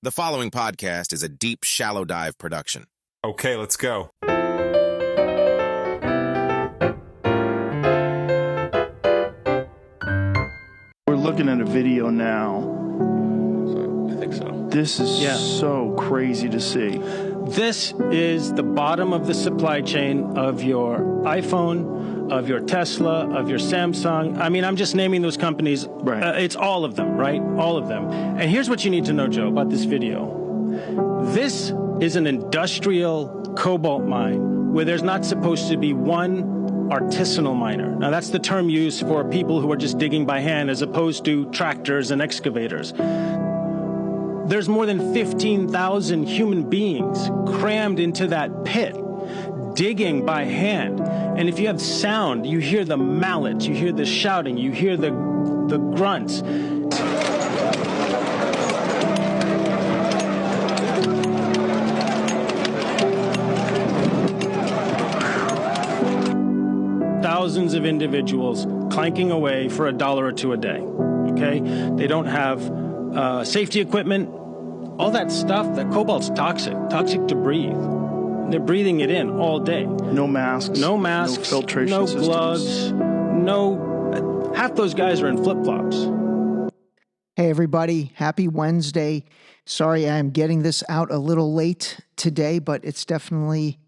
The following podcast is a deep, shallow dive production. Okay, let's go. We're looking at a video now. I think so. This is so crazy to see. This is the bottom of the supply chain of your iPhone, of your Tesla, of your Samsung. I mean, I'm just naming those companies. Right. It's all of them, right? All of them. And here's what you need to know, Joe, about this video. This is an industrial cobalt mine where there's not supposed to be one artisanal miner. Now, that's the term used for people who are just digging by hand as opposed to tractors and excavators. There's more than 15,000 human beings crammed into that pit, digging by hand. And if you have sound, you hear the mallets, you hear the shouting, you hear the grunts. Thousands of individuals clanking away for $1 or $2 a day, okay? They don't have safety equipment. All that stuff, that cobalt's toxic to breathe. They're breathing it in all day. No masks. No masks. No filtration no systems. Gloves. No. Half those guys are in flip-flops. Hey everybody, happy Wednesday. Sorry I'm getting this out a little late today, but it's definitely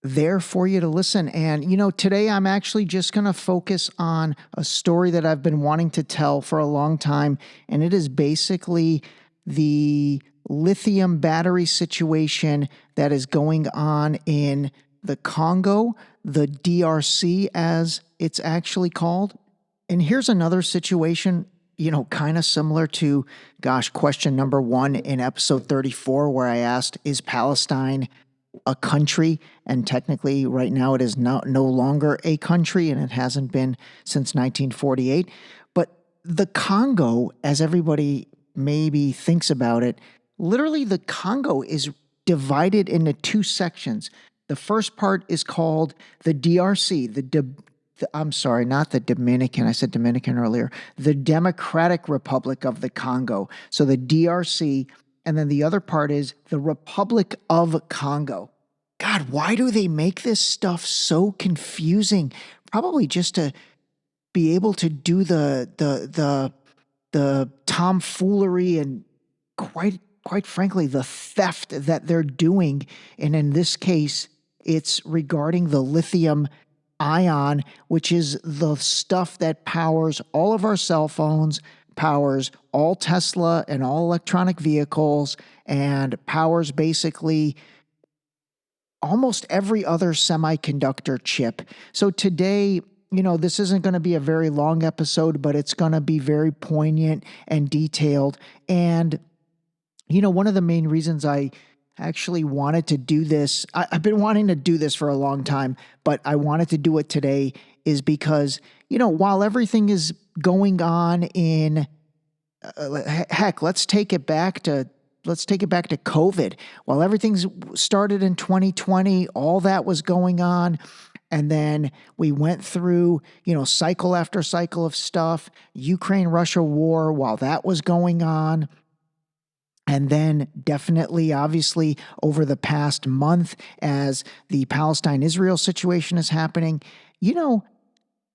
there for you to listen. And, you know, today I'm actually just going to focus on a story that I've been wanting to tell for a long time, and it is basically the lithium battery situation that is going on in the Congo, the DRC as it's actually called. And here's another situation, you know, kind of similar to, question number 1 in episode 34, where I asked, is Palestine a country? And technically right now it is no longer a country, and it hasn't been since 1948. But the Congo, as everybody maybe thinks about it, literally the Congo is divided into 2 sections. The first part is called the DRC, I'm sorry, not the Dominican. I said Dominican earlier. The Democratic Republic of the Congo. So the DRC, and then the other part is the Republic of Congo. God, why do they make this stuff so confusing? Probably just to be able to do the tomfoolery and quite frankly, the theft that they're doing. And in this case, it's regarding the lithium ion, which is the stuff that powers all of our cell phones, powers all Tesla and all electronic vehicles, and powers basically almost every other semiconductor chip. So today, you know, this isn't going to be a very long episode, but it's going to be very poignant and detailed. And, you know, one of the main reasons I actually wanted to do this, I've been wanting to do this for a long time, but I wanted to do it today is because, you know, while everything is going on in, heck, let's take it back to COVID. While everything's started in 2020, all that was going on. And then we went through, you know, cycle after cycle of stuff, Ukraine-Russia war while that was going on. And then definitely, obviously, over the past month as the Palestine-Israel situation is happening, you know,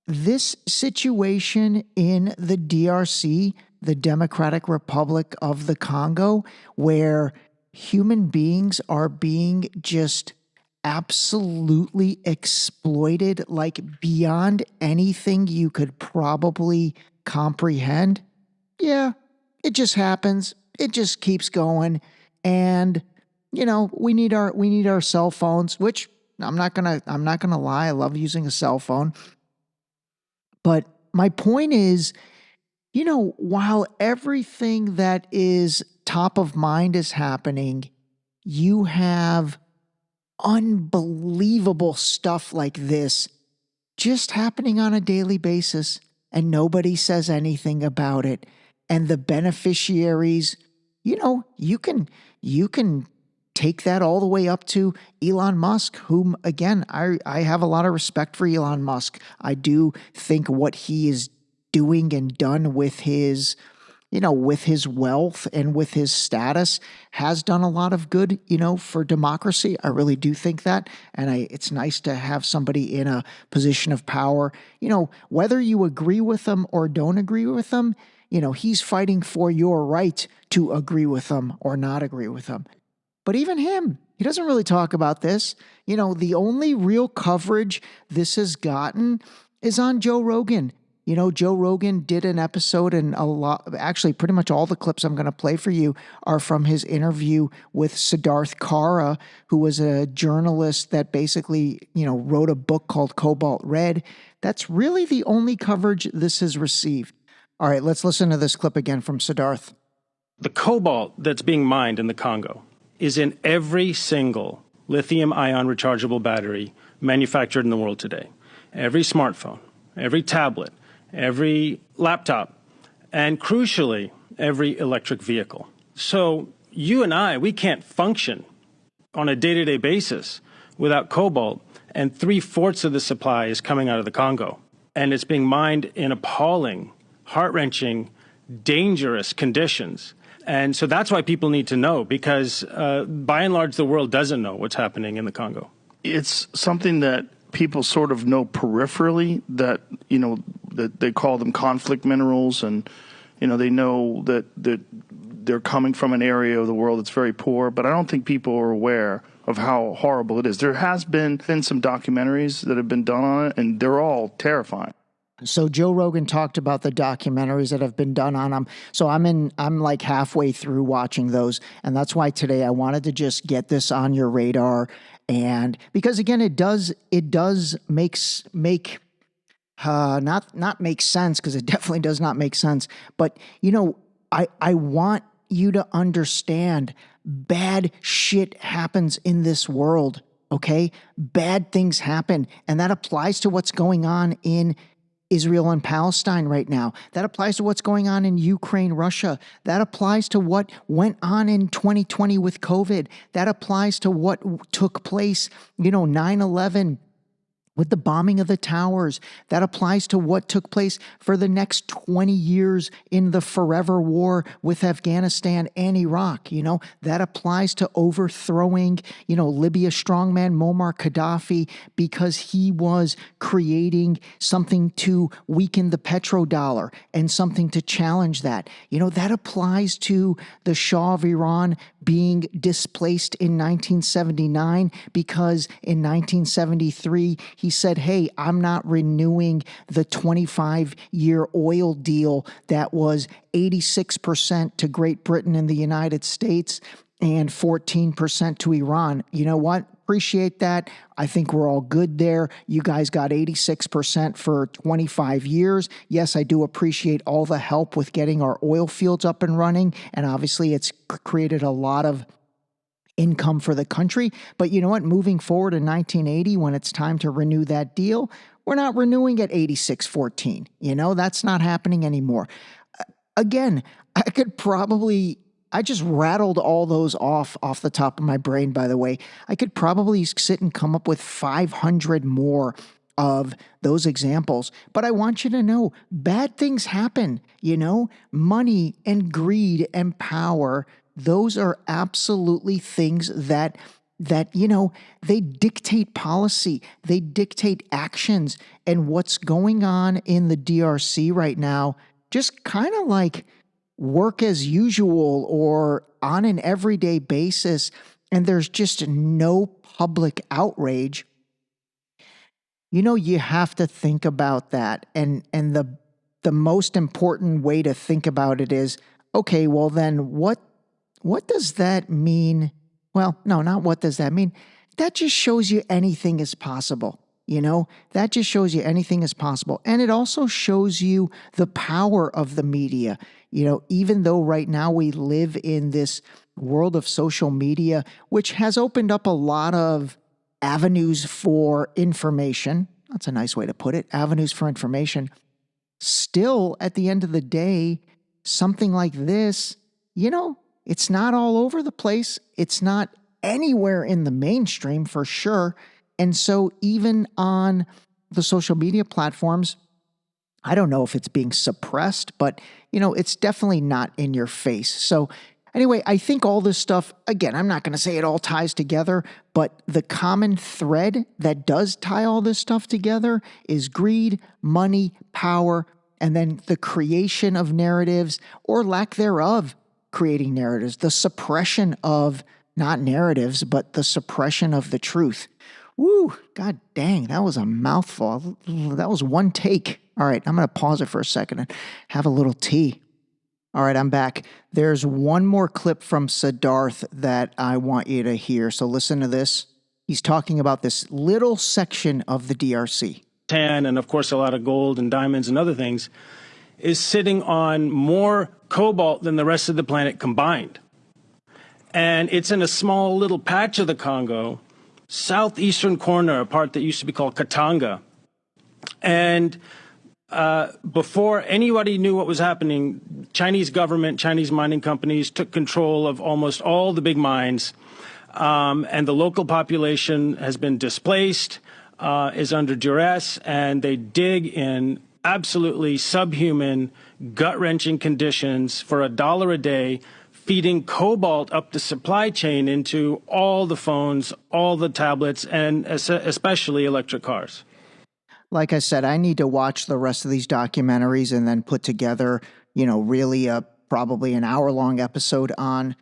this situation in the DRC, the Democratic Republic of the Congo, where human beings are being just absolutely exploited like beyond anything you could probably comprehend. Yeah, it just happens. It just keeps going. And, you know, we need our cell phones, which I'm not gonna lie, I love using a cell phone. But my point is, you know, while everything that is top of mind is happening, you have unbelievable stuff like this just happening on a daily basis, and nobody says anything about it. And the beneficiaries, you know, you can take that all the way up to Elon Musk, whom, again, I have a lot of respect for Elon Musk. I do think what he is doing and done with his, with his wealth and with his status, has done a lot of good, for democracy. I really do think that. And it's nice to have somebody in a position of power, whether you agree with them or don't agree with them, he's fighting for your right to agree with them or not agree with them. But even him, he doesn't really talk about this. The only real coverage this has gotten is on Joe Rogan. Joe Rogan did an episode, and actually pretty much all the clips I'm going to play for you are from his interview with Siddharth Kaura, who was a journalist that basically, wrote a book called Cobalt Red. That's really the only coverage this has received. All right, let's listen to this clip again from Siddharth. The cobalt that's being mined in the Congo is in every single lithium-ion rechargeable battery manufactured in the world today. Every smartphone, every tablet, every laptop, and crucially, every electric vehicle. So you and I, we can't function on a day-to-day basis without cobalt, and 3/4 of the supply is coming out of the Congo. And it's being mined in appalling, heart-wrenching, dangerous conditions. And so that's why people need to know, because by and large, the world doesn't know what's happening in the Congo. It's something that people sort of know peripherally, that, that they call them conflict minerals, and, they know that they're coming from an area of the world that's very poor, but I don't think people are aware of how horrible it is. There has been some documentaries that have been done on it, and they're all terrifying. So Joe Rogan talked about the documentaries that have been done on him. So I'm like halfway through watching those. And that's why today I wanted to just get this on your radar. And because again, it does not make sense, because it definitely does not make sense. But, I want you to understand bad shit happens in this world. Okay. Bad things happen. And that applies to what's going on in Israel and Palestine right now. That applies to what's going on in Ukraine, Russia. That applies to what went on in 2020 with COVID. That applies to what took place, 9/11 with the bombing of the towers. That applies to what took place for the next 20 years in the forever war with Afghanistan and Iraq. That applies to overthrowing, Libya strongman Muammar Gaddafi, because he was creating something to weaken the petrodollar and something to challenge that. That applies to the Shah of Iran being displaced in 1979, because in 1973, he said, hey, I'm not renewing the 25-year oil deal that was 86% to Great Britain and the United States and 14% to Iran. You know what? Appreciate that. I think we're all good there. You guys got 86% for 25 years. Yes, I do appreciate all the help with getting our oil fields up and running. And obviously it's created a lot of income for the country. But you know what? Moving forward in 1980, when it's time to renew that deal, we're not renewing at 86-14. That's not happening anymore. Again, I just rattled all those off the top of my brain, by the way. I could probably sit and come up with 500 more of those examples. But I want you to know, bad things happen, money and greed and power. Those are absolutely things that they dictate policy, they dictate actions. And what's going on in the DRC right now, just kind of like work as usual or on an everyday basis, and there's just no public outrage. You have to think about that. And the most important way to think about it is, okay, well then what does that mean? Well, no, not what does that mean. That just shows you anything is possible. That just shows you anything is possible. And it also shows you the power of the media. Even though right now we live in this world of social media, which has opened up a lot of avenues for information. That's a nice way to put it. Avenues for information. Still, at the end of the day, something like this, it's not all over the place. It's not anywhere in the mainstream for sure. And so even on the social media platforms, I don't know if it's being suppressed, but, it's definitely not in your face. So anyway, I think all this stuff, again, I'm not going to say it all ties together, but the common thread that does tie all this stuff together is greed, money, power, and then the creation of narratives or lack thereof creating narratives, the suppression of not narratives, but the suppression of the truth. Woo, god dang, that was a mouthful. That was one take. All right, I'm going to pause it for a second and have a little tea. All right, I'm back. There's one more clip from Siddharth that I want you to hear. So listen to this. He's talking about this little section of the DRC. Tan and, of course, a lot of gold and diamonds and other things, is sitting on more cobalt than the rest of the planet combined. And it's in a small little patch of the Congo, southeastern corner, a part that used to be called Katanga. And before anybody knew what was happening, Chinese government, Chinese mining companies took control of almost all the big mines, and the local population has been displaced, is under duress, and they dig in absolutely subhuman, gut-wrenching conditions for $1 a day, feeding cobalt up the supply chain into all the phones, all the tablets, and especially electric cars. Like I said, I need to watch the rest of these documentaries and then put together, really probably an hour-long episode on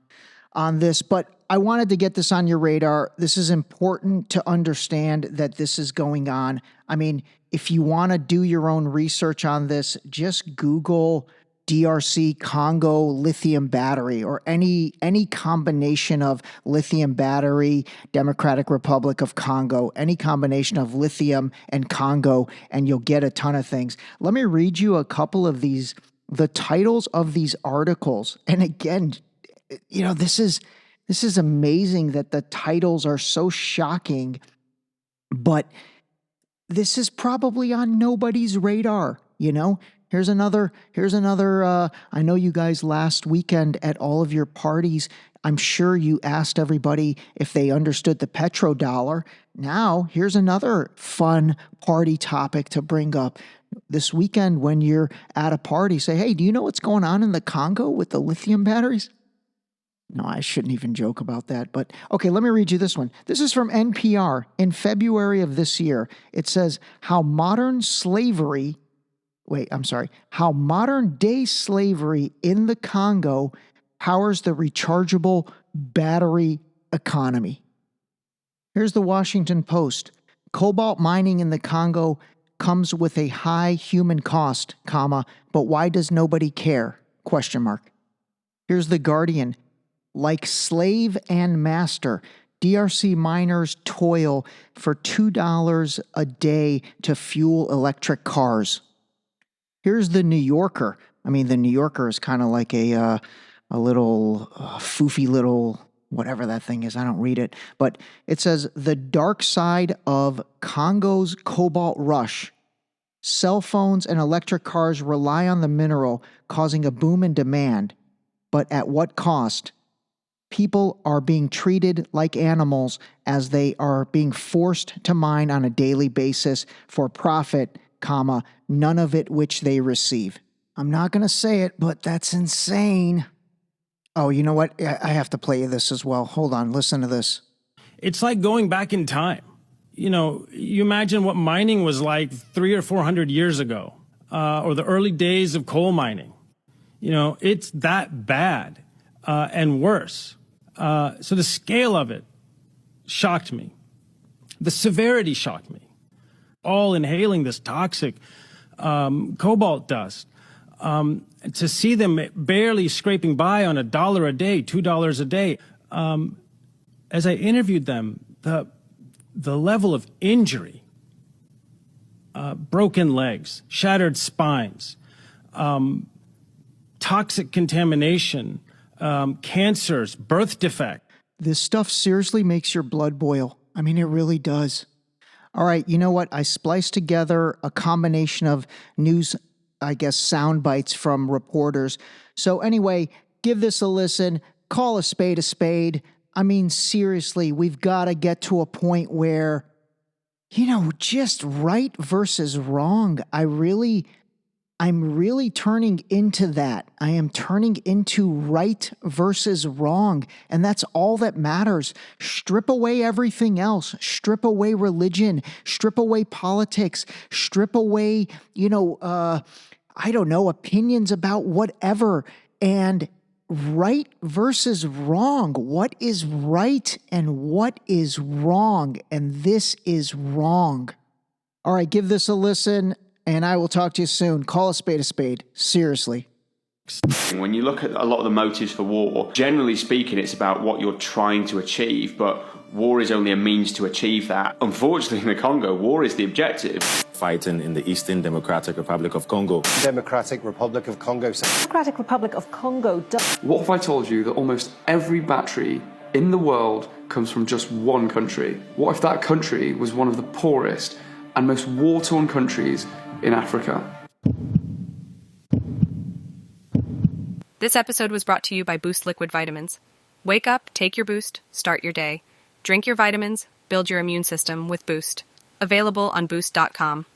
this. But I wanted to get this on your radar. This is important to understand that this is going on. I mean, if you want to do your own research on this, just Google DRC Congo lithium battery or any combination of lithium battery, Democratic Republic of Congo, any combination of lithium and Congo, and you'll get a ton of things. Let me read you a couple of the titles of these articles. And again, this is amazing that the titles are so shocking, but this is probably on nobody's radar, Here's another, I know you guys last weekend at all of your parties, I'm sure you asked everybody if they understood the petrodollar. Now, here's another fun party topic to bring up. This weekend when you're at a party, say, hey, do you know what's going on in the Congo with the lithium batteries? No, I shouldn't even joke about that. But okay, let me read you this one. This is from NPR in February of this year. It says, how modern day slavery in the Congo powers the rechargeable battery economy. Here's the Washington Post. Cobalt mining in the Congo comes with a high human cost, but why does nobody care? ? Here's the Guardian. Like slave and master, DRC miners toil for $2 a day to fuel electric cars. Here's the New Yorker. I mean, the New Yorker is kind of like a little foofy little whatever that thing is. I don't read it. But it says, the dark side of Congo's cobalt rush. Cell phones and electric cars rely on the mineral, causing a boom in demand. But at what cost? People are being treated like animals as they are being forced to mine on a daily basis for profit, none of it which they receive. I'm not going to say it, but that's insane. Oh, you know what? I have to play you this as well. Hold on. Listen to this. It's like going back in time. You imagine what mining was like 300 or 400 years ago, or the early days of coal mining. It's that bad and worse. So the scale of it shocked me. The severity shocked me. All inhaling this toxic cobalt dust. To see them barely scraping by on $1 a day, $2 a day. As I interviewed them, the level of injury, broken legs, shattered spines, toxic contamination, cancers, birth defect. This stuff seriously makes your blood boil. I mean, it really does. All right, you know what? I spliced together a combination of news, sound bites from reporters. So anyway, give this a listen. Call a spade a spade. I mean, seriously, we've got to get to a point where, just right versus wrong. I really I'm really turning into that. I am turning into right versus wrong. And that's all that matters. Strip away everything else. Strip away religion. Strip away politics. Strip away, opinions about whatever. And right versus wrong. What is right and what is wrong? And this is wrong. All right, give this a listen. And I will talk to you soon. Call a spade. Seriously. When you look at a lot of the motives for war, generally speaking, it's about what you're trying to achieve, but war is only a means to achieve that. Unfortunately, in the Congo, war is the objective. Fighting in the Eastern Democratic Republic of Congo. Democratic Republic of Congo. Democratic Republic of Congo. What if I told you that almost every battery in the world comes from just one country? What if that country was one of the poorest and most war-torn countries in Africa? This episode was brought to you by Boost Liquid Vitamins. Wake up, take your Boost, start your day. Drink your vitamins, build your immune system with Boost. Available on Boost.com.